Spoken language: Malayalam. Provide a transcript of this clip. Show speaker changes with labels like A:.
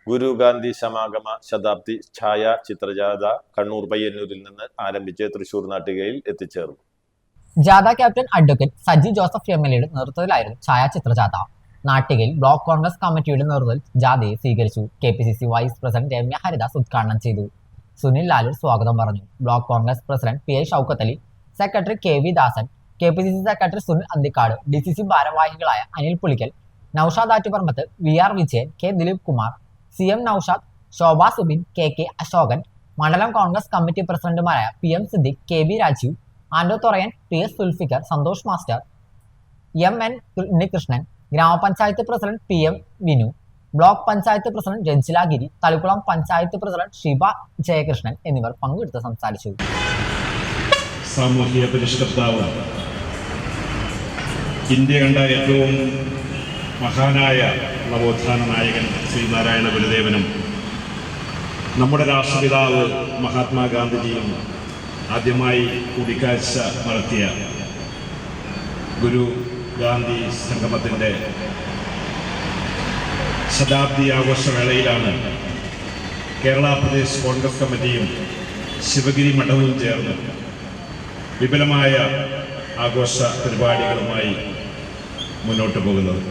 A: ഗുരു ഗാന്ധി സമാഗമ ശതാബ്ദി ഛായാചിത്രജാഥ കണ്ണൂർ പയ്യന്നൂരിൽ നിന്ന് ആരംഭിച്ച് തൃശൂർ നാട്ടികയിൽ എത്തിച്ചേർന്നു.
B: ജാഥ ക്യാപ്റ്റൻ അഡ്വക്കേറ്റ് സജി ജോസഫ് എംഎൽഎയുടെ നേതൃത്വത്തിലായിരുന്നു ഛായാചിത്ര ജാഥ. നാട്ടികയിൽ ബ്ലോക്ക് കോൺഗ്രസ് കമ്മിറ്റിയുടെ നേതൃത്വത്തിൽ ജാഥയെ സ്വീകരിച്ചു. KPCC vice president Ramya Haridas ഉദ്ഘാടനം ചെയ്തു. സുനിൽ ലാലൂർ സ്വാഗതം പറഞ്ഞു. Block Congress president PI Shoukath Ali, secretary KV Dasan, KPCC secretary Sunil Anthikad, DCC ഭാരവാഹികളായ Anil Pulikkal, Naushad Attuparambath, VR Vijayan, K Dileep Kumar, CM Naushad, ശോഭ സുബിൻ, KK അശോകൻ, മണ്ഡലം കോൺഗ്രസ് കമ്മിറ്റി പ്രസിഡന്റുമാരായ PM Siddique, KB Rajeev, Ando Thorayan, PS Zulfikar, Santhosh master, MN Unnikrishnan, ഗ്രാമപഞ്ചായത്ത് president PM Vinu, block panchayat president Ranjila Giri, Thalikulam panchayat president Shiba Jayakrishnan എന്നിവർ പങ്കെടുത്ത് സംസാരിച്ചു.
C: സാമൂഹിക പരിഷ്കർത്താവ്, ഇന്ത്യ കണ്ട ഏറ്റവും മഹാനായ നവോത്ഥാന നായകൻ ശ്രീനാരായണ ഗുരുദേവനും നമ്മുടെ രാഷ്ട്രപിതാവ് മഹാത്മാഗാന്ധിജിയും ആദ്യമായി കൂടിക്കാഴ്ച നടത്തിയ ഗുരു ഗാന്ധി സംഗമത്തിൻ്റെ ശതാബ്ദി ആഘോഷവേളയിലാണ് കേരള പ്രദേശ് കോൺഗ്രസ് കമ്മിറ്റിയും ശിവഗിരി മഠവും ചേർന്ന് വിപുലമായ ആഘോഷ പരിപാടികളുമായി മുന്നോട്ട് പോകുന്നത്.